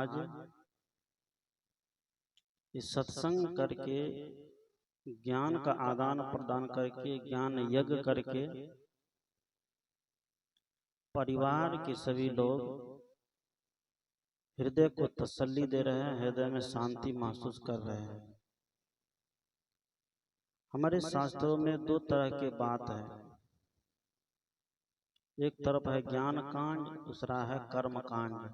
आज इस सत्संग करके, ज्ञान का आदान प्रदान करके, ज्ञान यज्ञ करके परिवार के सभी लोग हृदय को तसल्ली दे रहे हैं, हृदय में शांति महसूस कर रहे हैं। हमारे शास्त्रों में दो तरह की बात है, एक तरफ है ज्ञान कांड, दूसरा है कर्म कांड।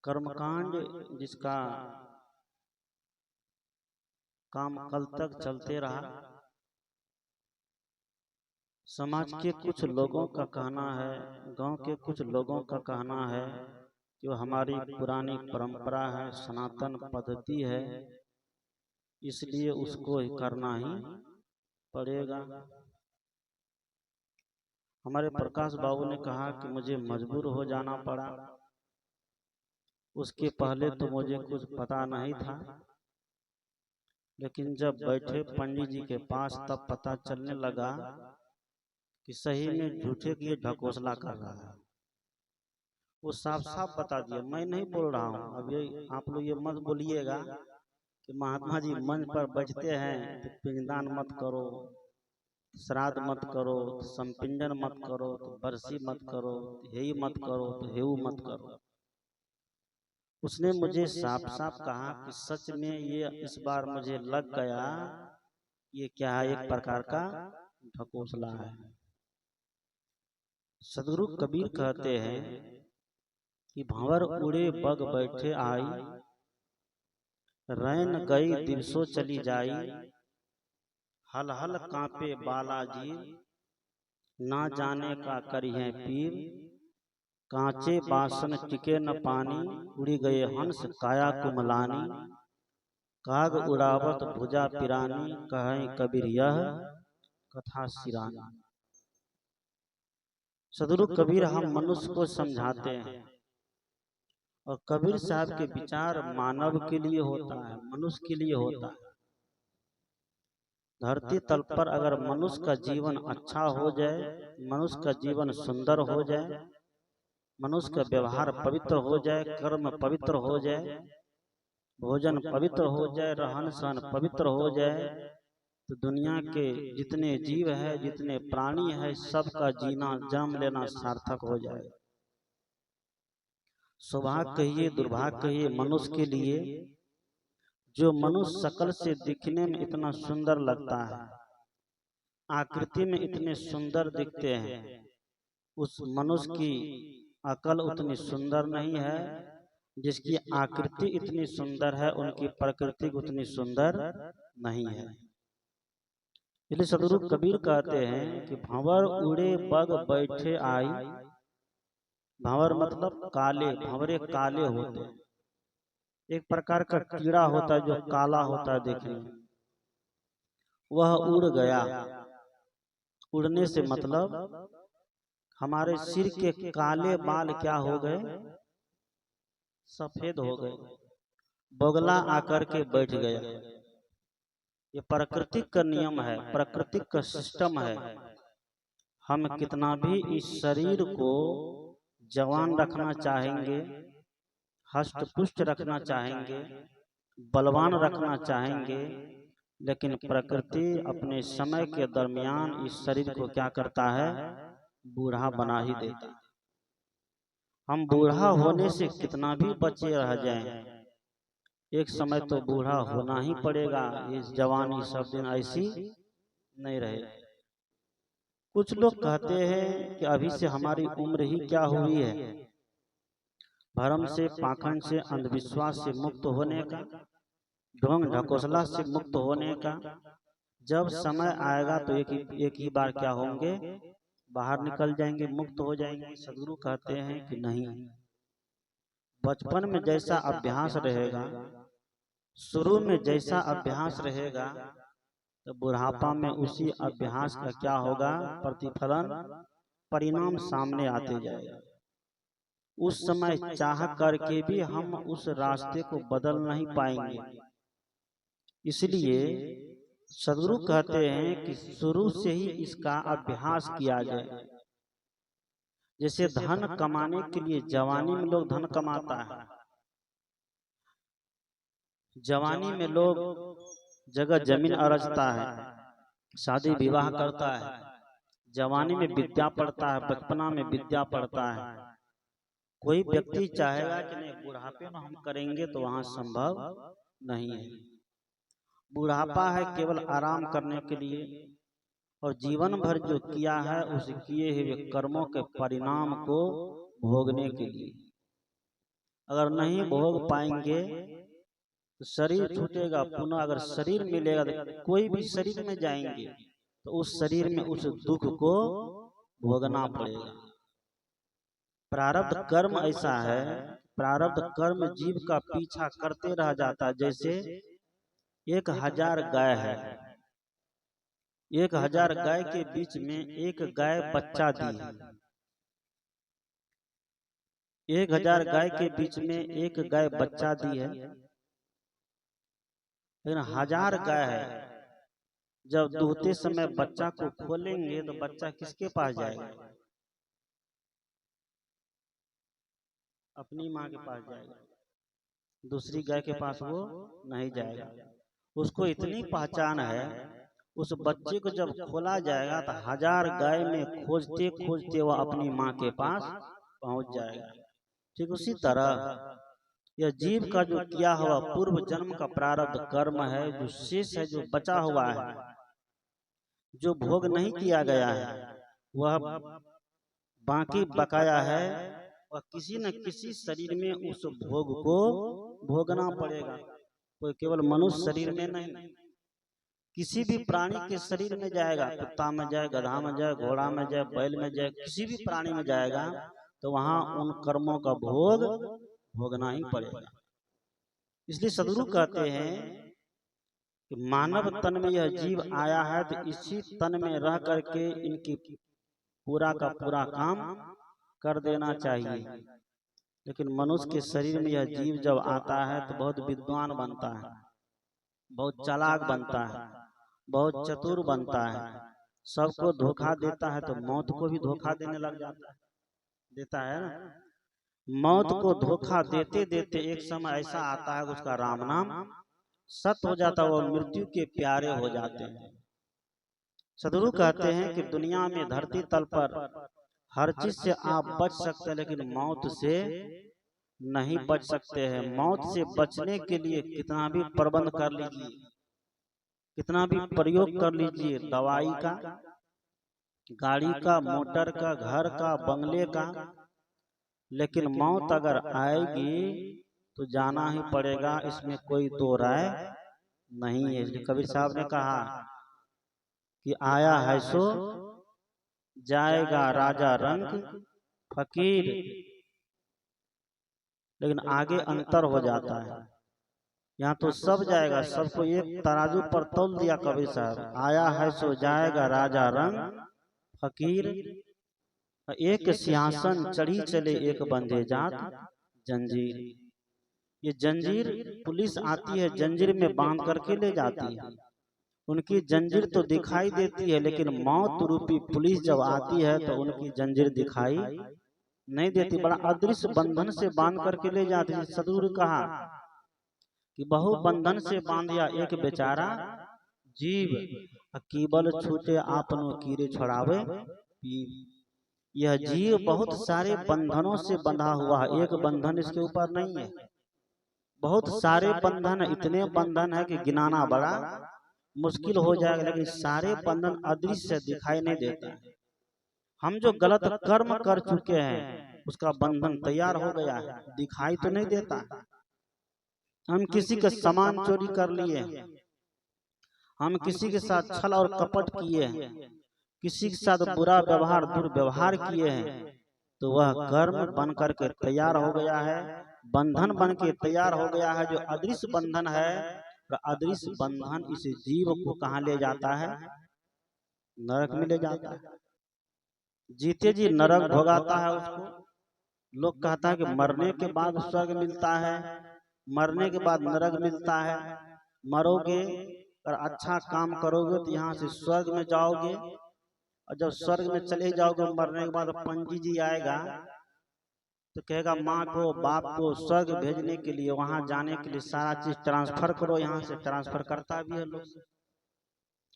कर्म कांड जिसका काम कल तक चलते रहा। समाज के कुछ लोगों का कहना है, गांव के कुछ लोगों का कहना है कि हमारी पुरानी परंपरा है, सनातन पद्धति है, इसलिए उसको करना ही पड़ेगा। हमारे प्रकाश बाबू ने कहा कि मुझे मजबूर हो जाना पड़ा, उसके पहले तो मुझे कुछ पता नहीं था, लेकिन जब बैठे पंडित जी के पास तब पता चलने लगा कि सही में झूठे की ढकोसला कर रहा है। वो साफ साफ बता दिया, मैं नहीं बोल रहा हूँ। अब ये आप लोग ये मत बोलिएगा कि महात्मा जी मंच पर बैठते हैं तो पिंडदान मत करो, श्राद्ध मत करो, संपिंडन मत करो, तो बरसी मत करो, हेई मत करो, तो हेऊ मत करो। उसने मुझे साफ साफ कहा कि सच में ये इस बार मुझे लग गया, ये क्या है, एक प्रकार का ढकोसला है। सदगुरु कबीर कहते हैं कि भंवर उड़े बग बैठे आई, रैन गई दिवसों चली जाई, हल हल कांपे बालाजी, ना जाने का करिए पीर, कांचे बासन टिके न पानी, उड़ी गए हंस काया कुमलानी, काग उड़ावत भुजा पिरानी, कहें कबीर यह कथा सिरानी। सदगुरु कबीर हम मनुष्य को समझाते हैं, और कबीर साहब के विचार मानव के लिए होता है, मनुष्य के लिए होता है। धरती तल पर अगर मनुष्य का जीवन अच्छा हो जाए, मनुष्य का जीवन सुंदर हो जाए, मनुष्य का व्यवहार पवित्र हो जाए, कर्म पवित्र हो जाए, भोजन पवित्र हो जाए, रहन सहन पवित्र हो जाए, तो दुनिया के जितने जीव है, जितने प्राणी है, सबका जीना जन्म लेना सार्थक हो जाए। सौभाग्य कहिए दुर्भाग्य कहिए मनुष्य के लिए, जो मनुष्य शकल से दिखने में इतना सुंदर लगता है, आकृति में इतने सुंदर दिखते हैं, उस मनुष्य की अकल उतनी सुंदर नहीं है। जिसकी आकृति इतनी सुंदर है, उनकी प्रकृति उतनी सुंदर नहीं है। इसलिए सदगुरु कबीर कहते हैं कि भंवर उड़े बग बैठे आई। भंवर मतलब काले, भंवरे काले होते हैं, एक प्रकार का कीड़ा होता है जो काला होता है देखने में, वह उड़ गया। उड़ने से मतलब हमारे सिर के काले बाल क्या हो गए, सफेद हो गए, बगला आकर के बैठ गया। ये प्राकृतिक का नियम है, प्राकृतिक का सिस्टम है। हम कितना भी इस शरीर को जवान रखना चाहेंगे, हष्ट पुष्ट रखना चाहेंगे, बलवान रखना चाहेंगे, लेकिन प्रकृति अपने समय के दरमियान इस शरीर को क्या करता है, बूढ़ा बना ही देता है। हम बूढ़ा होने से कितना भी बचे रह जाएं, एक समय तो बूढ़ा होना ही पड़ेगा। इस जवानी सब दिन ऐसी नहीं रहे। कुछ लोग कहते हैं कि अभी से हमारी उम्र ही क्या हुई है, भरम से, पाखंड से, अंधविश्वास से मुक्त होने का, ढोंग ढकोसला से मुक्त होने का। जब समय आएगा तो एक ही बार क्या होंगे, बाहर निकल जाएंगे, मुक्त हो जाएंगे। सदगुरु कहते हैं कि नहीं, बचपन में जैसा अभ्यास रहेगा, शुरू में जैसा अभ्यास रहेगा, तो बुढ़ापा में उसी अभ्यास का क्या होगा, प्रतिफलन, परिणाम सामने आते जाएगा। उस समय चाह करके भी हम उस रास्ते को बदल नहीं पाएंगे। इसलिए सदगुरु कहते हैं कि शुरू से ही इसका अभ्यास किया जाए। जैसे धन कमाने के लिए जवानी में लोग धन कमाता है, जवानी में लोग जगह जमीन अरजता है, शादी विवाह करता है, जवानी में विद्या पढ़ता है, बचपना में विद्या पढ़ता है। कोई व्यक्ति चाहेगा कि नहीं बुढ़ापे में हम करेंगे, तो वहां संभव नहीं है। बुढ़ापा है केवल आराम करने के लिए, और जीवन भर जो किया है उस किए हुए कर्मों के परिणाम को भोगने के लिए। अगर नहीं भोग पाएंगे तो शरीर छूटेगा, पुनः अगर शरीर मिलेगा तो कोई भी शरीर में जाएंगे तो उस शरीर में उस दुख को भोगना पड़ेगा। प्रारब्ध कर्म ऐसा है, प्रारब्ध कर्म जीव का पीछा करते रह जाता। जैसे 1000 गाय है, 1000 गाय के बीच में एक गाय बच्चा दी है, 1000 गाय के बीच में एक गाय बच्चा दी है, लेकिन 1000 गाय है। जब दूहते समय बच्चा को खोलेंगे तो बच्चा किसके पास जाएगा? अपनी माँ के पास जाएगा, दूसरी गाय के पास वो नहीं जाएगा। उसको इतनी पहचान है, उस बच्चे को जब खोला जाएगा तो 1000 गाय में खोजते खोजते वह अपनी माँ के पास पहुंच जाएगा। ठीक उसी तरह यह जीव का जो किया हुआ पूर्व जन्म का प्रारब्ध कर्म है, जो शेष है, जो बचा हुआ है, जो भोग नहीं किया गया है, वह बाकी बकाया है, और किसी न किसी शरीर में उस भोग को भोगना पड़ेगा। कोई केवल मनुष्य शरीर में नहीं, किसी भी प्राणी के शरीर में जाएगा, कुत्ता में जाए, गधा में जाए, घोड़ा में जाए, बैल में जाए, किसी भी प्राणी में जाएगा तो वहां उन कर्मों का भोग भोगना ही पड़ेगा। इसलिए सदगुरु कहते हैं कि मानव तन में यह जीव आया है तो इसी तन में रह करके इनकी पूरा का पूरा काम कर देना चाहिए। लेकिन मनुष्य के शरीर में यह जीव जब आता है तो बहुत विद्वान बनता है, बहुत चालाक बनता है, बहुत चतुर बनता है, सबको धोखा देता है, तो मौत को भी धोखा देने लग जाता है, देता है ना। मौत को धोखा देते देते एक समय ऐसा आता है उसका राम नाम सत्य हो जाता है, वो मृत्यु के प्यारे हो जाते हैं। सदगुरु कहते हैं कि दुनिया में धरती तल पर हर चीज से आप बच सकते हैं, लेकिन मौत से नहीं बच सकते हैं। मौत से बचने के लिए कितना भी प्रबंध कर लीजिए, कितना भी प्रयोग कर लीजिए, दवाई का, गाड़ी का, मोटर का, घर का, बंगले का, लेकिन मौत अगर आएगी तो जाना ही पड़ेगा, इसमें कोई दो राय नहीं है। इसलिए कबीर साहब ने कहा कि आया है सो जाएगा राजा रंग फकीर, लेकिन आगे अंतर हो जाता है। यहाँ तो सब जाएगा, सबको एक तराजू पर तौल दिया कबीर साहब, आया है सो जाएगा राजा रंग फकीर, एक सिंहासन चढ़ी चले एक बंधे जात जंजीर। ये जंजीर पुलिस आती है, जंजीर में बांध करके ले जाती है, उनकी जंजीर तो दिखाई देती है, लेकिन मौत रूपी पुलिस जब आती है तो उनकी जंजीर दिखाई नहीं देती, बड़ा अदृश्य बंधन से बांध करके ले जाती है। सदगुरु कहा कि बहु बंधन से बांधिया एक बेचारा जीव, केवल छूटे आपनो कीरे छुड़ावे पीव। यह जीव बहुत सारे बंधनों से बंधा हुआ है, एक बंधन इसके ऊपर नहीं है, बहुत सारे बंधन, इतने बंधन है कि गिनाना बड़ा मुश्किल हो जाएगा, लेकिन सारे बंधन अदृश्य दिखाई नहीं देता। हम जो गलत कर्म कर चुके हैं उसका बंधन तैयार हो गया है, दिखाई तो नहीं देता। हम किसी का सामान चोरी कर लिए, हम किसी के साथ छल और कपट किए हैं, किसी के साथ बुरा व्यवहार दुर्व्यवहार किए हैं, तो वह कर्म बन करके तैयार हो गया है, बंधन बन के तैयार हो गया है, जो अदृश्य बंधन है। अदृश्य बंधन इस जीव को कहाँ ले जाता है? नरक में ले जाता है। जीते जी नरक भोगाता है उसको। लोग कहता है कि मरने के बाद स्वर्ग मिलता है, मरने के बाद नरक मिलता है, मरोगे और अच्छा काम करोगे तो यहाँ से स्वर्ग में जाओगे, और जब स्वर्ग में चले जाओगे मरने के बाद पंडित जी आएगा तो कहेगा माँ को बाप को स्वर्ग भेजने के लिए, वहां जाने के लिए सारा चीज ट्रांसफर करो, यहाँ से ट्रांसफर करता भी है लोग,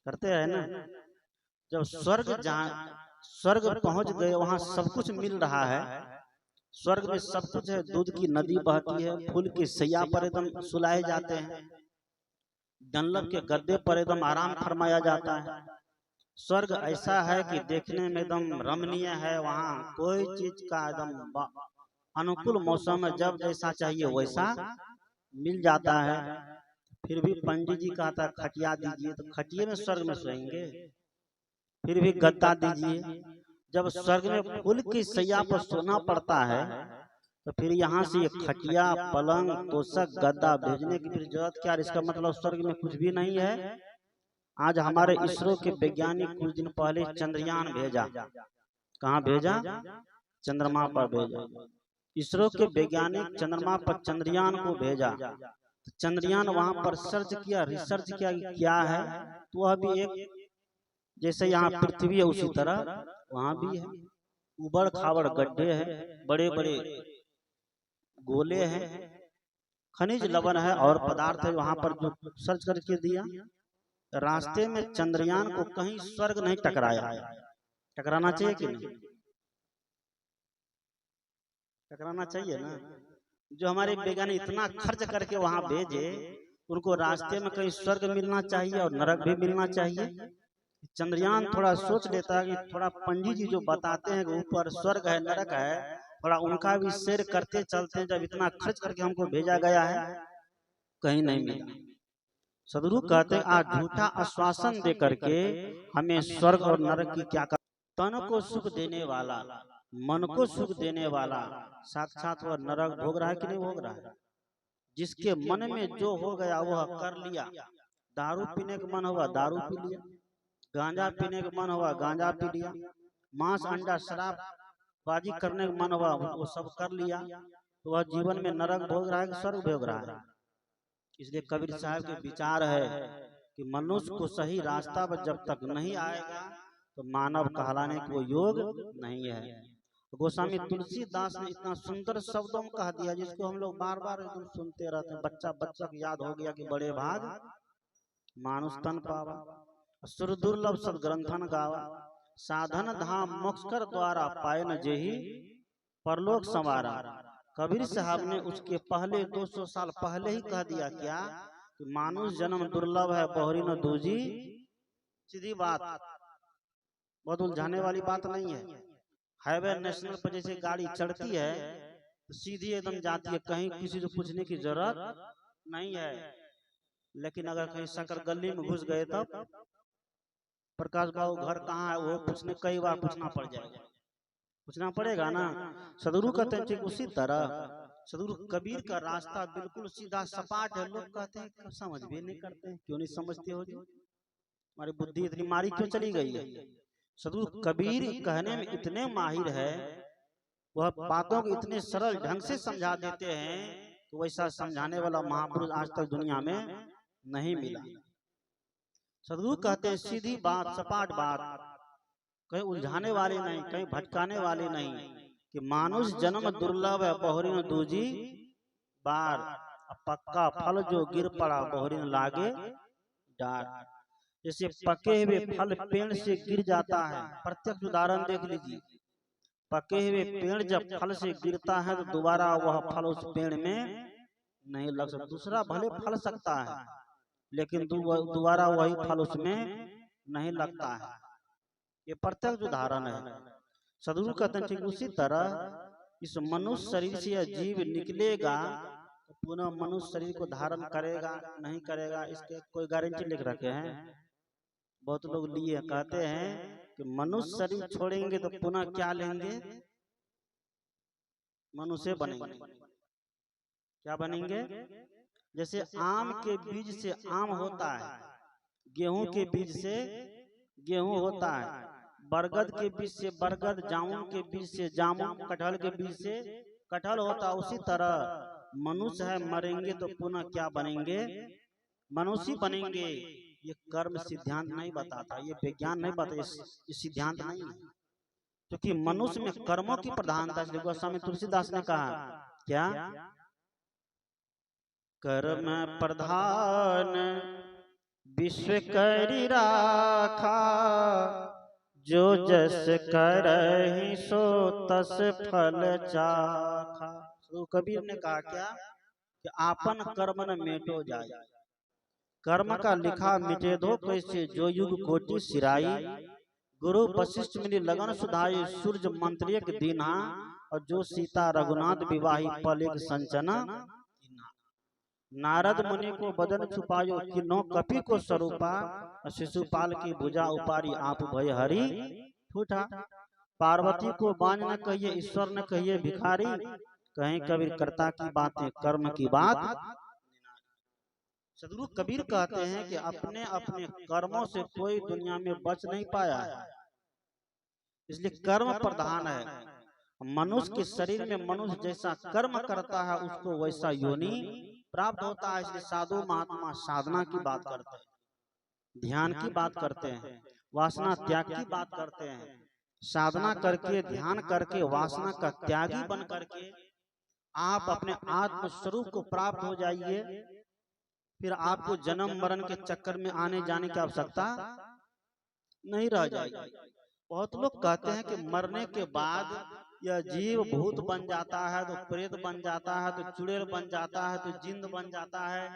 करते हैं ना। जब स्वर्ग पहुंच गए, वहां सब कुछ मिल रहा है, स्वर्ग में सब कुछ है, दूध की नदी बहती है, फूल की सैया पर एकदम सुलाए जाते हैं, डंलप के गद्दे पर एकदम आराम फरमाया जाता है। स्वर्ग ऐसा है कि देखने में एकदम रमणीय है, वहाँ कोई चीज का एकदम अनुकूल मौसम में जब जैसा चाहिए वैसा मिल जाता है। फिर भी पंडित जी कहता है खटिया दीजिए, तो खटिए में स्वर्ग में सोएंगे, फिर भी गद्दा दीजिए। जब स्वर्ग में फूल की सैया पर सोना पड़ता है तो फिर यहाँ से खटिया पलंग तोशक गद्दा भेजने की फिर जरूरत क्या? इसका मतलब स्वर्ग में कुछ भी नहीं है। आज हमारे इसरो के वैज्ञानिक कुछ दिन पहले चंद्रयान भेजा, कहाँ भेजा? चंद्रमा पर भेजा। इसरो के वैज्ञानिक चंद्रमा पर चंद्रयान को भेजा, तो चंद्रयान वहां पर सर्च किया, रिसर्च किया कि क्या है, तो वह भी एक जैसे यहाँ पृथ्वी है उसी तरह वहां भी है, उबड़ खाबड़ गड्ढे हैं, बड़े बड़े गोले हैं, खनिज लवण है और पदार्थ है वहां पर, जो सर्च करके दिया। रास्ते में चंद्रयान को कहीं स्वर्ग नहीं टकराया। टकराना चाहिए कि नहीं? टकराना चाहिए ना। जो हमारे वैज्ञानिक इतना खर्च करके वहां भेजे, उनको रास्ते में कहीं स्वर्ग मिलना चाहिए और नरक भी मिलना चाहिए। चंद्रयान थोड़ा सोच लेता है कि थोड़ा पंडित जी जो बताते हैं कि ऊपर स्वर्ग है नरक है, थोड़ा उनका भी शेर करते चलते हैं। जब इतना खर्च करके हमको भेजा गया है, कहीं नहीं मिला। सदगुरु कहते हैं आज झूठा आश्वासन दे करके हमें स्वर्ग और नरक की क्या कर, तन को सुख देने वाला, मन को सुख देने वाला साक्षात वह नरक भोग रहा है कि नहीं भोग रहा है? जिसके मन में जो हो गया वह कर लिया। दारू पीने का मन हुआ दारू पी लिया, गांजा पीने का मन हुआ गांजा पी लिया, मांस अंडा शराब बाजी करने का मन हुआ वो सब कर लिया, तो वह जीवन में नरक भोग रहा है कि स्वर्ग भोग रहा है? इसलिए कबीर साहब के विचार है कि मनुष्य को सही रास्ता पर जब तक नहीं आएगा तो मानव कहलाने को योग नहीं है। गोस्वामी तुलसीदास ने इतना सुंदर शब्दों में कह दिया जिसको हम लोग बार बार एकदम सुनते रहते हैं। बच्चा बच्चा को याद हो गया कि बड़े भाग मानुष तन पावा, सुर दुर्लभ सद ग्रंथन गावा, साधन धाम मोक्ष कर द्वारा पाए न जेही परलोक संवारा। कबीर साहब ने उसके पहले 200 साल पहले ही कह दिया क्या कि मानुष जन्म दुर्लभ है बहुरी न दूजी। सीधी बात, बहुत उलझाने वाली बात नहीं है। हाईवे नेशनल पर जैसे गाड़ी चढ़ती है तो सीधी एकदम जाती है, कहीं किसी से पूछने की जरूरत नहीं है। लेकिन अगर कहीं शकर गली में घुस गए तब प्रकाश बाबू घर कहाँ है वो पूछने कई बार पूछना पड़ जाएगा, पूछना पड़ेगा ना। सदगुरु कहते हैं ठीक उसी तरह सदगुरु कबीर का रास्ता बिल्कुल सीधा सपाट है। लोग कहते हैं समझ भी नहीं करते हैं, क्यों नहीं समझते हो जी? हमारी बुद्धि इतनी मारी क्यों चली गई है? सदगुरु कबीर कहने में इतने माहिर है, वह बातों को इतने सरल ढंग से समझा देते हैं तो वैसा समझाने वाला महापुरुष आज तक दुनिया में नहीं मिला। सदगुरु कहते हैं सीधी बात सपाट बात, कहीं उलझाने वाले नहीं, कहीं भटकाने वाले नहीं, कि मानुष जन्म दुर्लभ है बहुरी न दूजी बार, पक्का फल जो गिर पड़ा बहुरी न लागे डार। जैसे पके हुए फल पेड़ से गिर जाता है, प्रत्यक्ष उदाहरण देख लीजिए। पके हुए पेड़ जब फल से गिरता है तो दोबारा वह फल उस पेड़ में नहीं लग सकता। दूसरा भले फल सकता है लेकिन दोबारा वही फल उसमें नहीं लगता है। ये प्रत्यक्ष उदाहरण है। सदगुरु कहते हैं ठीक उसी तरह इस मनुष्य शरीर से यह जीव निकलेगा तो पुनः मनुष्य शरीर को धारण करेगा नहीं करेगा, इसके कोई गारंटी लिख रखे हैं? बहुत लोग लिए कहते हैं कि मनुष्य शरीर छोड़ेंगे तो पुनः क्या लेंगे? मनुष्य बनेंगे। क्या बनेंगे? जैसे आम के बीज से आम होता है, गेहूं के बीज से गेहूं होता है, बरगद के बीज से बरगद, जामुन के बीज से जामुन, कटहल के बीज से कटहल होता। उसी तरह मनुष्य है, मरेंगे तो पुनः क्या बनेंगे? मनुष्य बनेंगे। ये कर्म सिद्धांत नहीं बताता, ये विज्ञान नहीं बताता, ये सिद्धांत नहीं है। क्योंकि मनुष्य में कर्मों की प्रधानता, इसलिए गोस्वामी तुलसीदास ने कहा क्या, कर्म प्रधान विश्व करि राखा, जो जस करहि सो तस फल चाखा। तो कबीर ने कहा क्या कि आपन कर्म न मेटो जाए, कर्म का लिखा मिटे दो कैसे, जो युग कोटि सिराई, गुरु वशिष्ठ मिली लगन सुधाई, सूर्य मंत्रिय दीना, और जो सीता रघुनाथ विवाही पलिक संचना। नारद मुनि को बदन छुपायो, किन्नो कपि को स्वरूपा, शिशुपाल की भुजा उपारी, आप भय हरि ठूठा। पार्वती को बांझ न कहिए, ईश्वर न कहिए भिखारी, कहीं कबीर कर्ता की बातें कर्म की बात। सदगुरु कबीर कहते हैं कि अपने अपने कर्मों से कोई दुनिया में बच नहीं पाया है, इसलिए कर्म प्रधान है। मनुष्य के शरीर में मनुष्य जैसा कर्म करता है उसको वैसा योनि प्राप्त होता है। इसलिए साधु महात्मा साधना की बात करते हैं, ध्यान की बात करते हैं, वासना त्याग की बात करते हैं। साधना करके ध्यान करके वासना का त्यागी बन करके आप अपने आत्म स्वरूप को प्राप्त हो जाइए, फिर आपको जन्म मरण के चक्कर में आने जाने की आवश्यकता नहीं रह जाएगी। बहुत लोग कहते हैं कि मरने के बाद यह जीव भूत बन जाता है, तो प्रेत बन जाता है, तो चुड़ैल बन जाता है, तो जिंद बन जाता है,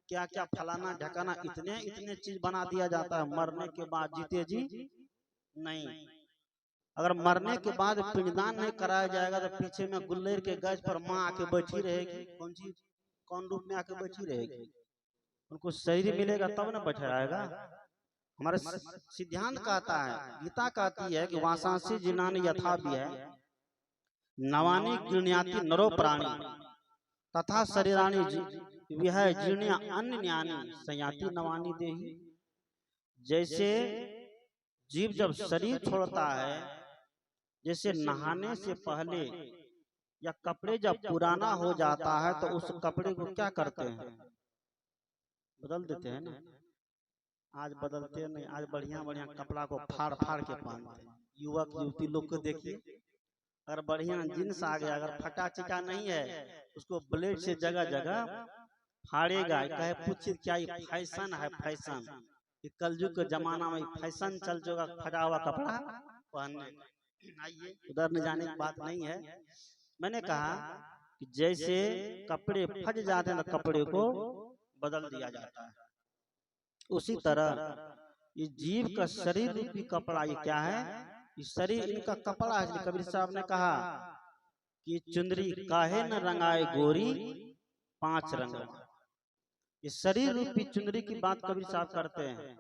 क्या क्या फलाना ढकाना, इतने इतने चीज बना दिया जाता है मरने के बाद। जीते जी नहीं, अगर मरने के बाद पिंडदान नहीं कराया जाएगा तो पीछे में गुल्लेर के गज पर माँ आके बैठी रहेगी, कौन रूप में आके बैठी रहेगी, उनको शरीर मिलेगा तब ना बैठाएगा। हमारे सिद्धांत कहता है, गीता कहती है कि वासांसी जिनानि यथा भी है, नवानी गृण्याति नरो प्राणी, तथा शरीरानी विह जीर्ण्या अन्य ज्ञानी, सयाति नवानी देही। जैसे जीव जब शरीर छोड़ता है, जैसे नहाने से पहले या कपड़े जब पुराना हो जाता है तो उस कपड़े को क्या करते हैं, बदल देते हैं ना। आज बदलते नहीं, आज बढ़िया बढ़िया कपड़ा को फाड़ फाड़ के पहनते हैं। युवक युवती लोग को देखिए, अगर बढ़िया जींस आ गया, अगर फटा चिटा नहीं है, उसको ब्लेड से जगह जगह फाड़ेगा। कहे पूछिए क्या ये फैशन है, फैशन, ये कलयुग के जमाना में फैशन चल चुका फटा हुआ कपड़ा पहनने। आइए उधर न जाने की बात नहीं है। मैंने कहा कि जैसे कपड़े फट जाते हैं तो कपड़े को बदल दिया जाता है, उसी तरह ये जीव का शरीर रूपी कपड़ा ये क्या है, इस शरीर इनका कपड़ा है। कबीर साहब ने कहा कि चुंदरी काहे न रंगाए गोरी, 5 रंग। इस शरीर रूपी चुंदरी की बात कबीर साहब करते हैं।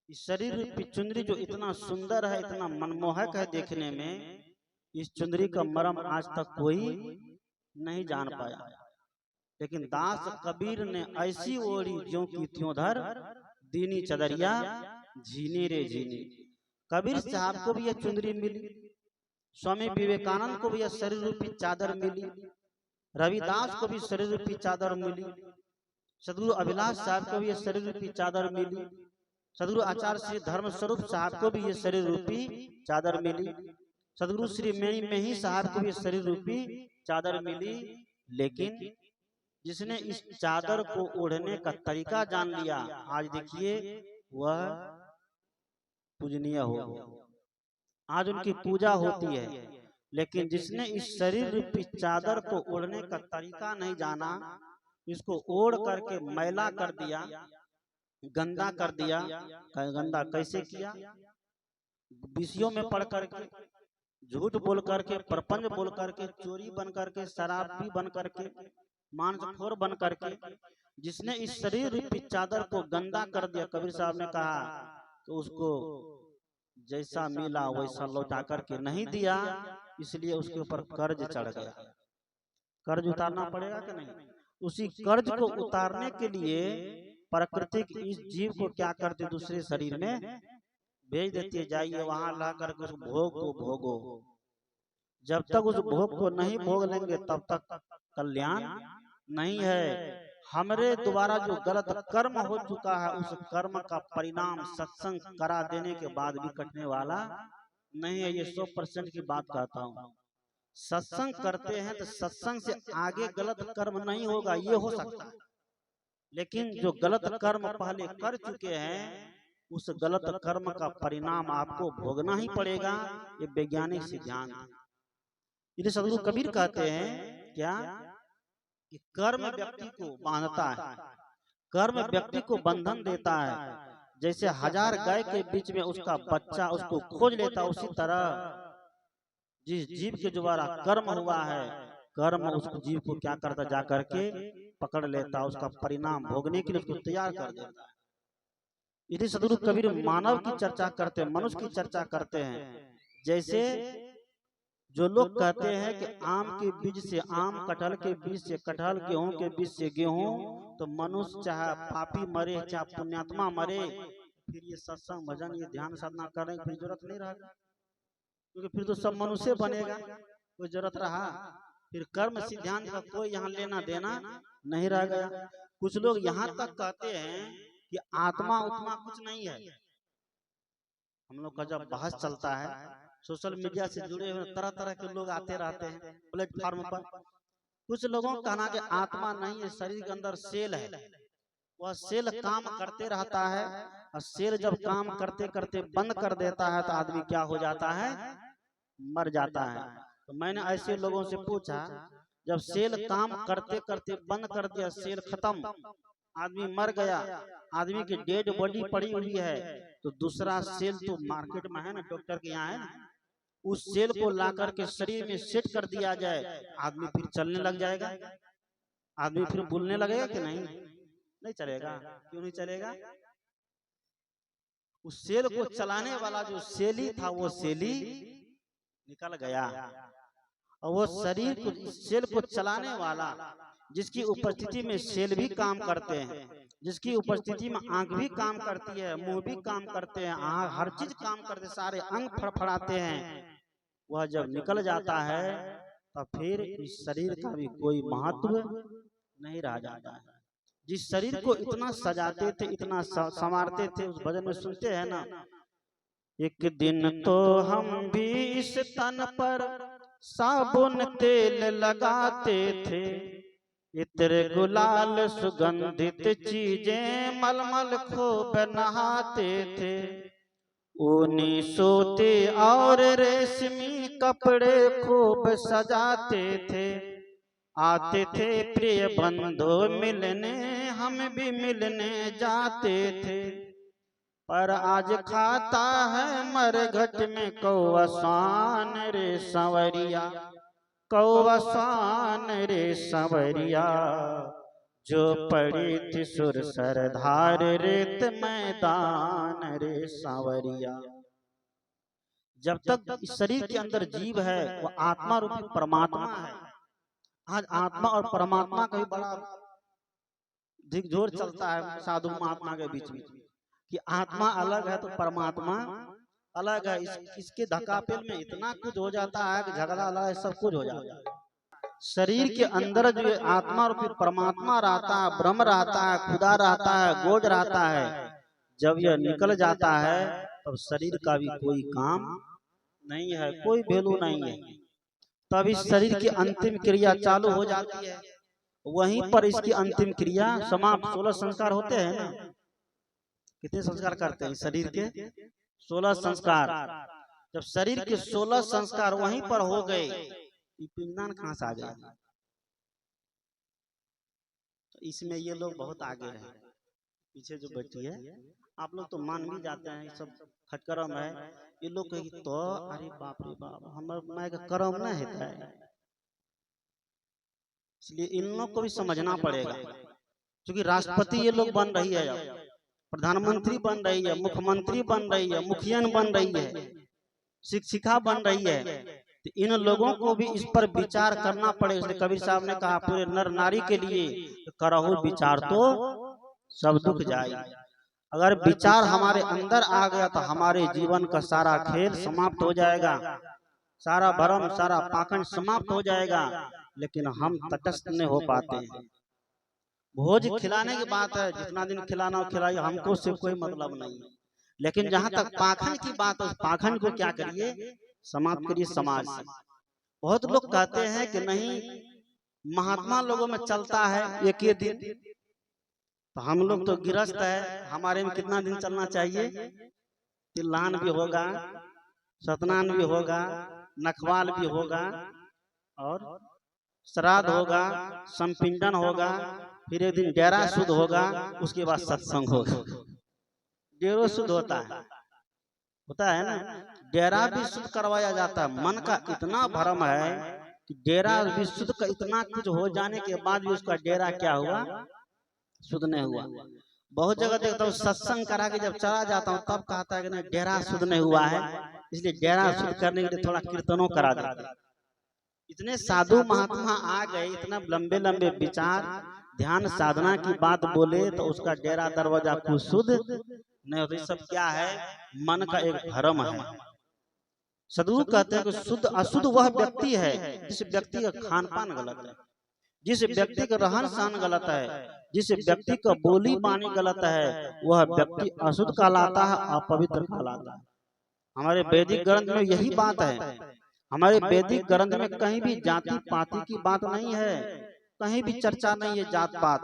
इस शरीर रूपी चुंदरी जो इतना सुंदर है, इतना मनमोहक है देखने में, इस चुंदरी का मर्म आज तक कोई नहीं जान पाया। लेकिन दास कबीर ने ऐसी ओढ़ी ज्यों की त्यों धर, दीनी चदरिया झीनी रे झीनी। कबीर साहब को भी यह चुंदरी मिली, स्वामी विवेकानंद को भी यह शरीर रूपी चादर मिली, रविदास को भी शरीर रूपी चादर मिली, सदगुरु अभिलाष साहब को भी यह शरीर रूपी चादर मिली, सदगुरु आचार्य श्री धर्म स्वरूप साहब को भी ये शरीर रूपी चादर मिली, सदगुरु श्री मेही साहब को भी शरीर रूपी चादर मिली। लेकिन जिसने इस चादर को ओढ़ने का तरीका जान लिया, आज देखिए वह पूजनीय हो गया, आज उनकी पूजा होती है। लेकिन जिसने इस शरीर रूपी चादर को ओढ़ने का तरीका नहीं जाना, इसको ओढ़ करके मैला कर दिया, गंदा कर दिया। गंदा कैसे किया, विषयों में पढ़ करके, झूठ बोल करके, प्रपंच बोल करके, चोरी बन करके, शराबी बन करके, मांसखोर बन करके, जिसने इस शरीर रूपी चादर को गंदा कर दिया, कबीर साहब ने कहा तो उसको जैसा मिला वैसा लौटा करके नहीं दिया, इसलिए उसके ऊपर कर्ज चढ़ गया। कर्ज उतारना पड़ेगा कि नहीं? उसी कर्ज को उतारने के लिए प्राकृतिक इस जीव को क्या करते, दूसरे शरीर में भेज देती है, जाइए वहां ला करके उस भोग को भोगो। जब तक उस भोग को नहीं भोग लेंगे तब तक कल्याण नहीं है। हमरे द्वारा जो गलत कर्म हो चुका है उस कर्म का परिणाम सत्संग करा देने के बाद भी कटने वाला नहीं है। ये 100% की बात कहता हूँ। सत्संग करते हैं तो सत्संग से आगे गलत कर्म नहीं होगा, ये हो सकता है, लेकिन जो गलत कर्म पहले कर चुके हैं उस गलत कर्म का परिणाम आपको भोगना ही पड़ेगा। ये वैज्ञानिक सिद्धांत है। इसलिए सदगुरु कबीर कहते हैं क्या कि कर्म व्यक्ति को बांधता है, कर्म व्यक्ति को बंधन देता है। जैसे 1000 गाय के बीच में उसका बच्चा उसको खोज लेता, उसी तरह जिस जीव के द्वारा कर्म हुआ है, कर्म उस जीव को क्या करता, जा करके पकड़ लेता, उसका परिणाम भोगने के लिए उसको तैयार कर देता है। इसलिए सदगुरु कबीर मानव की चर्चा करते हैं, मनुष्य की चर्चा करते हैं। जैसे जो लोग कहते हैं कि आम के बीज से आम, कटहल के बीज से कटहल, गेहूं के बीज से गेहूं, तो मनुष्य चाहे पापी मरे चाहे पुण्यात्मा मरे, फिर ये सत्संग भजन ये ध्यान साधना करने की जरूरत नहीं रहेगा, क्योंकि फिर तो सब मनुष्य बनेगा, कोई जरूरत रहा। फिर कर्म सिद्धांत का कोई यहाँ लेना देना नहीं रह गया। कुछ लोग यहाँ तक कहते हैं कि आत्मा उतना कुछ नहीं है। हम लोग का जब बहस चलता है, सोशल मीडिया से जुड़े हुए तरह तरह के लोग आते रहते हैं प्लेटफॉर्म पर। कुछ लोगों का कहना कि आत्मा नहीं है, शरीर के अंदर सेल है, वह सेल काम करते रहता है, और सेल जब काम करते करते बंद कर देता है तो आदमी क्या हो जाता है, मर जाता है। तो मैंने ऐसे लोगों से पूछा, जब सेल काम करते करते बंद कर दिया, सेल खत्म, आदमी मर गया, आदमी की डेड बॉडी पड़ी हुई है, तो दूसरा सेल तो मार्केट में है ना, डॉक्टर के यहाँ है ना, उस सेल को ला करके शरीर में सेट कर दिया जाए, आदमी फिर चलने लग जाएगा, आदमी फिर बोलने लगेगा कि नहीं, नहीं चलेगा। क्यों नहीं चलेगा? उस सेल को चलाने वाला जो सेली था वो सेली निकल गया, और वो शरीर को, सेल को चलाने वाला, जिसकी उपस्थिति में सेल भी काम करते हैं, जिसकी उपस्थिति में आंख भी काम करती है, मुंह भी काम करते हैं, हर चीज काम करते, सारे अंग फड़फड़ाते हैं, वह जब निकल जाता है तो फिर इस शरीर का भी कोई महत्व नहीं रह जाता है। जिस शरीर को इतना सजाते थे, इतना संवारते थे, उस भजन में सुनते हैं ना, एक दिन तो हम भी इस तन पर साबुन तेल लगाते थे, इत्र गुलाल सुगंधित चीजें मलमल खूब नहाते थे, ऊनी सूती और रेशमी कपड़े खूब सजाते थे, आते थे प्रिय बंधु मिलने, हम भी मिलने जाते थे, पर आज खाता है मरघट में कौवा स्वान रे संवरिया, कौवा स्वान रे संवरिया, जो पड़ी थी सुर सरधार रेत मैदान रे सांवरिया। जब तक इस शरीर के अंदर जीव है वो आत्मा रूपी परमात्मा है। आज आत्मा और परमात्मा का भी बड़ा झिकझोर चलता है साधु महात्मा के बीच में, कि आत्मा अलग है तो परमात्मा अलग है। इसके धक्कापेल में इतना कुछ हो जाता है कि झगड़ा अलग है, सब कुछ हो जाता है। शरीर के अंदर जो आत्मा रूपी परमात्मा रहता है, ब्रह्म रहता है, खुदा रहता है, गोद रहता है, जब यह निकल जाता है तब तो शरीर का भी कोई काम नहीं है, कोई वैल्यू नहीं है। तब इस शरीर की अंतिम क्रिया चालू हो जाती है, वहीं पर इसकी अंतिम क्रिया समाप्त। 16 संस्कार होते हैं ना, कितने संस्कार करते हैं शरीर के? 16 संस्कार। जब शरीर के 16 संस्कार वहीं पर हो गए, पिंडदान कहाँ से आ गया? तो इसमें ये लोग बहुत आगे हैं। पीछे जो बैठी है, आप लोग तो मान भी जाते हैं सब खटकरम है, ये लोग कहेंगे तो अरे बाप रे बाप, हमारे माय का कर्म नहीं है। इसलिए इन लोग को भी समझना पड़ेगा, क्योंकि राष्ट्रपति ये लोग बन रही है, अब प्रधानमंत्री बन रही है, मुख्यमंत्री बन रही है, मुखियन बन रही है, शिक्षिका बन रही है। तो इन लोगों को भी इस पर विचार करना पड़ेगा। इसलिए कबीर साहब ने कहा पूरे नर नारी के लिए करहु विचार तो सब दुख जाए। अगर विचार हमारे अंदर आ गया तो हमारे जीवन का सारा खेल समाप्त हो जाएगा, सारा भरम सारा पाखंड समाप्त हो जाएगा। लेकिन हम तटस्थ नहीं हो पाते हैं। भोज खिलाने की बात है, जितना दिन खिलाना हो खिलाइए, हमको उससे कोई मतलब नहीं है। लेकिन जहां तक पाखंड की बात है, उस पाखंड को क्या करिए, समाप्त करिए समाज से। बहुत लोग कहते हैं कि नहीं, महात्मा लोगों में चलता है एक ही दिन, तो हम लोग तो गिरस्त है, हमारे में कितना दिन चलना चाहिए? तिल्लान भी होगा, सतनान भी होगा, नखवाल भी होगा, और श्राद्ध होगा, संपिंडन होगा, फिर एक दिन डेरा शुद्ध होगा, उसके बाद सत्संग होगा। डेरो शुद्ध होता है ना, डेरा भी शुद्ध करवाया जाता है। मन का इतना भ्रम है कि डेरा भी शुद्ध का इतना कुछ हो जाने के बाद भी उसका डेरा क्या हुआ, शुद्ध नहीं हुआ। बहुत जगह देखता हूँ सत्संग करा के जब चला जाता हूँ तब कहता है कि नहीं डेरा शुद्ध नहीं हुआ है, इसलिए डेरा शुद्ध करने के लिए थोड़ा कीर्तनों करा देते हैं। इतने साधु महात्मा आ गए, इतना लंबे लंबे विचार ध्यान साधना की बात बोले तो उसका डेरा दरवाजा कुछ शुद्ध नहीं होता। सब क्या है, मन का एक भ्रम है। सदगुरु कहते हैं कि शुद्ध अशुद्ध वह व्यक्ति है जिस व्यक्ति का खान पान गलत है, जिस व्यक्ति का रहन सहन गलत है, जिस व्यक्ति का बोली बानी गलत है, वह व्यक्ति अशुद्ध कहलाता है, अपवित्र कहलाता है। हमारे वैदिक ग्रंथ में यही बात है। हमारे वैदिक ग्रंथ में कहीं भी जाति पाति की बात नहीं है, कहीं भी चर्चा नहीं है जात पात।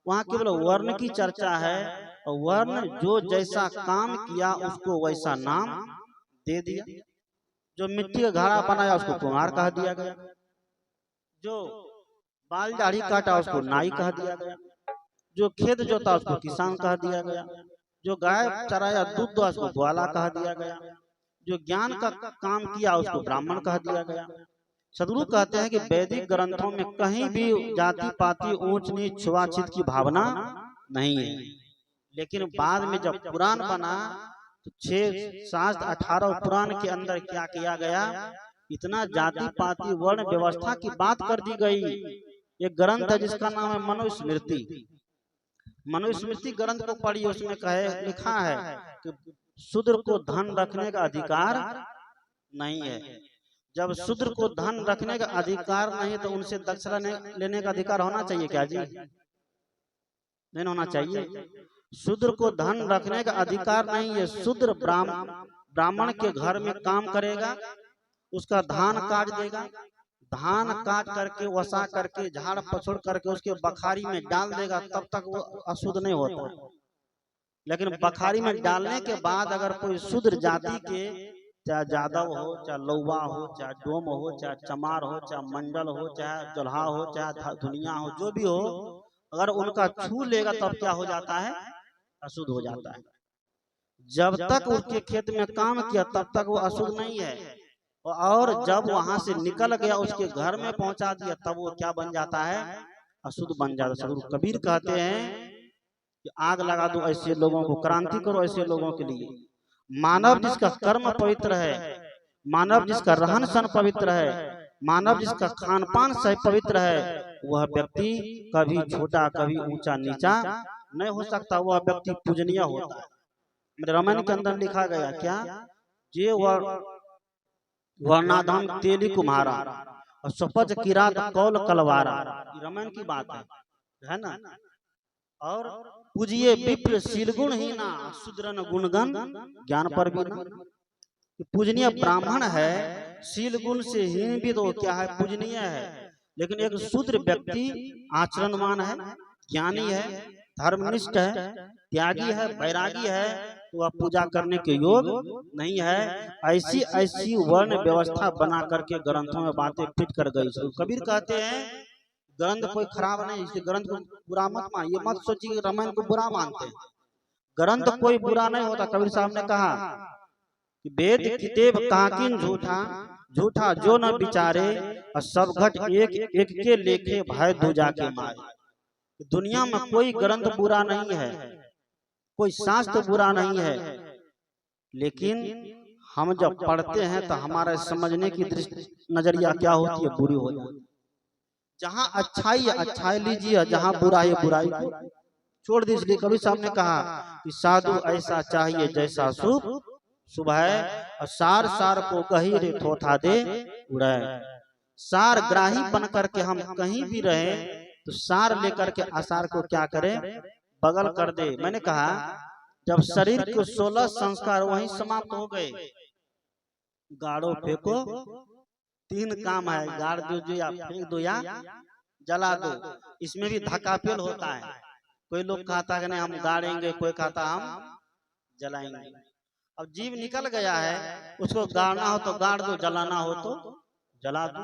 वहाँ केवल वर्ण की चर्चा है, और वर्ण जो जैसा काम किया उसको वैसा नाम दे दिया। जो मिट्टी का घड़ा बनाया उसको कुम्हार कह दिया गया, जो बाल दाढ़ी काटा उसको नाई कह दिया गया, जो खेत जोता उसको किसान कह दिया गया, जो गाय चराया दूध दुआ उसको ग्वाला कह दिया गया, जो ज्ञान का काम किया उसको ब्राह्मण कह दिया गया। सदगुरु कहते हैं कि वैदिक ग्रंथों में कहीं भी जाति पाति ऊंच नीच छुआछूत की भावना नहीं है। लेकिन बाद में जब पुराण बना तो 6 शास्त्र 18 पुराण के अंदर क्या किया गया, इतना जाति पाति वर्ण व्यवस्था की बात कर दी गई। एक ग्रंथ है जिसका नाम है मनुस्मृति। मनुस्मृति ग्रंथ को पढ़िए, उसमें कहे लिखा है कि शूद्र को धन रखने का अधिकार नहीं है। जब शूद्र को धन रखने का अधिकार नहीं है तो उनसे दक्षिणा लेने का अधिकार होना चाहिए क्या जी? नहीं होना चाहिए। शूद्र को धन रखने का अधिकार नहीं है। शूद्र ब्राह्मण के घर में काम करेगा, उसका धान काट देगा, धान काट करके वसा करके झाड़ पछोड़ करके उसके बखारी में डाल देगा, तब तक वो अशुद्ध नहीं होता। लेकिन बखारी में डालने के बाद अगर कोई शूद्र जाति के, चाहे जादव हो, चाहे लौवा हो, चाहे डोम हो, चाहे चमार हो, चाहे मंडल हो, चाहे जोल्हा हो, चाहे दुनिया हो, जो भी हो, अगर उनका छू लेगा तब क्या हो जाता है, अशुद्ध हो जाता है। जब तक उसके खेत में काम किया तब तक वो अशुद्ध नहीं है, और जब वहां से निकल गया उसके घर में पहुंचा दिया तब वो क्या बन जाता है, अशुद्ध बन जाता है। सदगुरु कबीर कहते हैं कि आग लगा दो ऐसे लोगों को, क्रांति करो ऐसे लोगों के लिए। मानव जिसका कर्म पवित्र है, मानव जिसका रहन सहन पवित्र है, मानव जिसका खान पान सही पवित्र है, वह व्यक्ति कभी छोटा कभी ऊंचा नीचा नहीं हो सकता, वह व्यक्ति पूजनीय होता है। मेरे रामायण के अंदर लिखा गया क्या, जे वर्णाधाम तेली कुम्हारा और सपज किरात कौल कलवारा, रामायण की बात है ना। और पूजिए विप्र शीलगुण ही ना, शूद्रन गुणगन ज्ञान पर भी ना। पूजनीय ब्राह्मण है, शील गुण से हीन भी तो क्या है, पूजनीय है। लेकिन एक शूद्र व्यक्ति आचरणवान है, ज्ञानी है, धर्मनिष्ठ है, त्यागी है, वैरागी है, तो वह पूजा करने के योग नहीं है। ऐसी ऐसी वर्ण व्यवस्था बना करके ग्रंथों में बातें फिट कर गई। कबीर कहते हैं ग्रंथ कोई खराब नहीं, इसलिए ग्रंथ को बुरा मत मान, ये मत सोचिए रामायण को बुरा मानते हैं। ग्रंथ कोई बुरा नहीं होता। कबीर साहब ने कहा कि वेद किताब काकिन झूठा, झूठा जो न विचारे, और सब घट एक एक के लेखे भय दूजा के मारे। दुनिया में कोई ग्रंथ बुरा नहीं है, कोई शास्त्र बुरा नहीं है, लेकिन हम जब पढ़ते हैं तो हमारा समझने की दृष्टि नजरिया क्या होती है, बुरी हो जाती है। जहाँ अच्छाई है अच्छाई लीजिए, जहाँ बुराई है बुराई को छोड़ दीजिए। इसलिए कबीर साहब ने कहा कि साधु ऐसा चाहिए जैसा शुभ है, और सार सार को गहीरे थोथा दे उड़े। सार ग्राही बन करके हम कहीं भी रहे, तो सार लेकर के आसार को क्या करे, बगल कर दे। मैंने कहा जब शरीर के 16 संस्कार वहीं समाप्त हो गए, गाड़ो फेंको, 3 काम है, गाड़ दो या फेंक दो या जला दो। इसमें भी धक्कापेल होता है, कोई लोग कहता है कि नहीं हम गाड़ेंगे, कोई कहता हम जलाएंगे। अब जीव निकल गया है, उसको गाड़ना हो तो गाड़ दो, जलाना हो तो जला दो।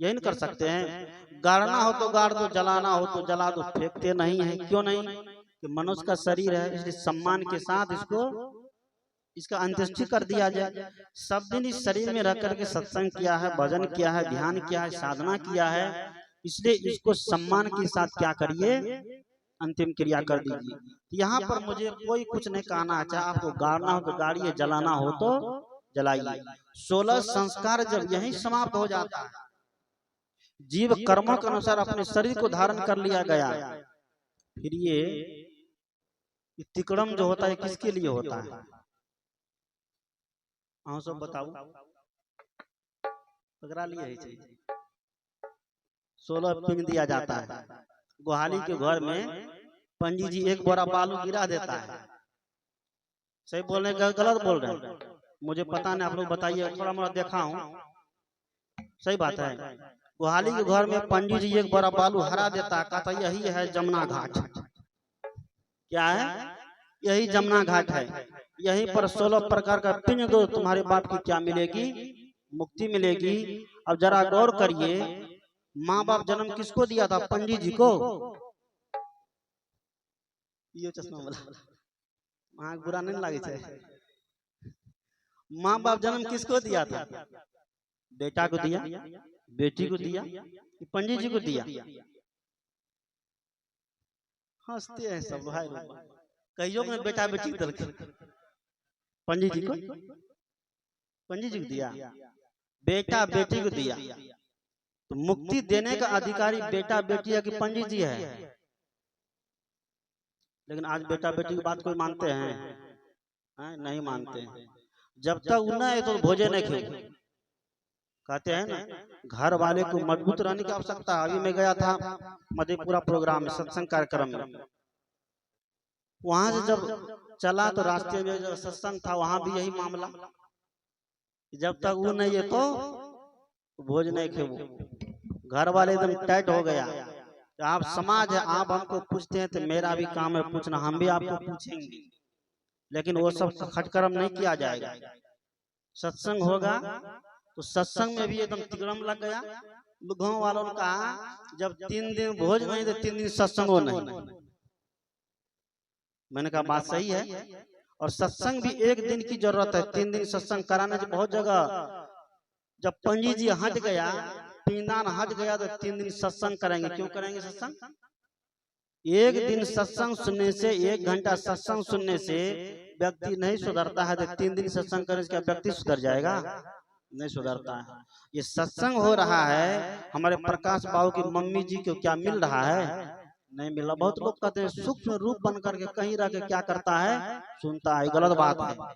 यही नहीं कर सकते हैं, गाड़ना हो तो गाड़ दो, जलाना हो तो जला दो। फेंकते नहीं है, क्यों नहीं, कि मनुष्य का शरीर है, इसलिए सम्मान के साथ इसका अंत्येष्टि कर दिया जाए। सब दिन इस शरीर में रह करके सत्संग किया है, भजन किया है, ध्यान किया है, साधना किया है, इसलिए इसको सम्मान के साथ क्या करिए, अंतिम क्रिया कर दीजिए। यहाँ पर मुझे कोई कुछ नहीं कहना है, चाहे आपको गाड़ना हो तो गाड़िए, जलाना हो तो जलाइए। 16 संस्कार जब यही समाप्त हो जाता है, जीव कर्मों के अनुसार अपने शरीर को धारण कर लिया गया, फिर ये तिकड़म जो होता है किसके लिए होता है, हाँ सब बताओ, पकड़ा लिए है। 16 पिंग दिया जाता है। गुहाली के घर में पंडित जी एक बोरा बालू गिरा देता है, सही बोल रहे हैं गलत बोल रहे हैं, मुझे पता नहीं, आप लोग बताइए, थोड़ा मोड़ा देखा हूँ, सही बात है। गुहाली के घर में पंडित जी एक बोरा बालू हरा देता है, कहता यही है जमुना घाट। क्या है, यही जमुना घाट है, यहीं पर 16 प्रकार का पिंड दो, तुम्हारे बाप की क्या मिलेगी, मुक्ति मिलेगी। अब जरा गौर करिए, माँ बाप जन्म किसको दिया था, पंडित जी को। ये चश्मा वाला वहां बुरा नहीं लगे, माँ बाप जन्म किसको दिया था, बेटा को दिया, बेटी को दिया, पंडित जी को दिया। हंसते हैं सब भाई, कहियो में बेटा बेटी दल पंडित जी को, पंडित जी को दिया, बेटा बेटी को दिया। तो मुक्ति देने का अधिकारी बेटा बेटी है कि पंडित जी है। लेकिन आज बेटा बेटी की बात कोई मानते हैं, नहीं मानते हैं। जब तक उन्ना है तो भोजन नहीं खेल, कहते हैं ना, घर वाले को मजबूत रहने की आवश्यकता। अभी मैं गया था मधेपुरा प्रोग्राम में, सत्संग कार्यक्रम में, वहां से जब चला तो रास्ते में जब सत्संग था वहां भी यही मामला, जब तक वो नहीं है तो भोज नहीं खेबो। घर वाले एकदम टाइट हो गया, तो आप समाज है, आप हमको पूछते हैं तो मेरा भी काम है पूछना, हम भी आपको पूछेंगे, लेकिन वो सब खटकरम नहीं किया जाएगा। सत्संग होगा तो सत्संग में भी एकदम तिकड़म लग गया। गाँव वालों ने कहा जब 3 दिन भोज नहीं तो 3 दिन सत्संग हो नहीं। मैंने कहा बात सही है, और सत्संग भी 1 दिन की जरूरत है, 3 दिन सत्संग कराने से बहुत जगह। जब पंडित जी हट गया, पिंडदान हट गया, तो 3 दिन सत्संग करेंगे। क्यों करेंगे सत्संग? 1 दिन सत्संग सुनने से, 1 घंटा सत्संग सुनने से व्यक्ति नहीं सुधरता है, तो 3 दिन सत्संग करने से क्या व्यक्ति सुधर जाएगा? नहीं सुधरता है। ये सत्संग हो रहा है, हमारे प्रकाश बाबू की मम्मी जी को क्या मिल रहा है? नहीं मिला। बहुत लोग कहते हैं सूक्ष्म रूप बन करके कहीं रह के क्या करता है, सुनता है, गलत बात है।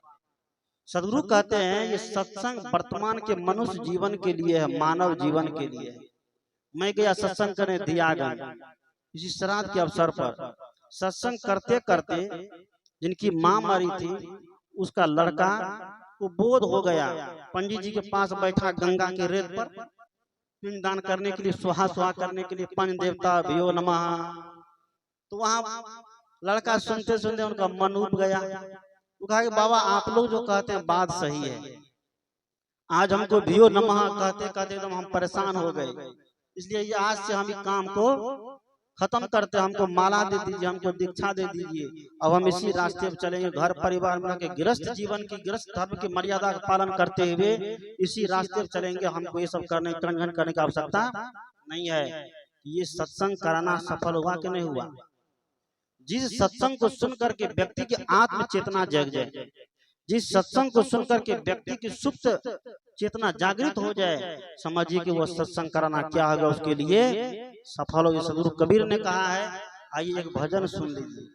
सदगुरु कहते हैं ये सत्संग वर्तमान के मनुष्य जीवन के लिए है, मानव जीवन के लिए है। मैं गया सत्संग करने दियागंज, इसी श्राद्ध के अवसर पर सत्संग करते करते जिनकी माँ मरी थी, उसका लड़का को बोध हो गया, पंडित जी के पास बैठा गंगा के रेत पर पिंडदान करने के लिए, सुहा सुहा करने के लिए, पंच देवता भयो नमः। तो वहां लड़का सुनते सुनते उनका मन उब गया। वो कहा कि बाबा आप लोग जो कहते हैं बात सही है, आज हमको भियो नमः कहते कहते एकदम हम परेशान हो गए, इसलिए ये आज से हम इस काम को खत्म करते, हमको माला दे दीजिए, हमको दीक्षा दे दीजिए, अब हम इसी रास्ते पर चलेंगे। घर परिवार में के गृहस्थ जीवन की, गृहस्थ धर्म की मर्यादा का पालन करते हुए इसी रास्ते पर चलेंगे, हमको ये सब करने करने की आवश्यकता नहीं है। ये सत्संग कराना सफल हुआ कि नहीं हुआ? जिस सत्संग को सुन करके व्यक्ति की आत्म चेतना जग जाए, जिस सत्संग को सुन करके व्यक्ति की सुप्त चेतना जागृत हो जाए, समझिए कि वो सत्संग कराना क्या होगा उसके लिए सफल होगी। सदगुरु कबीर ने कहा है, आइए एक भजन सुन लीजिए।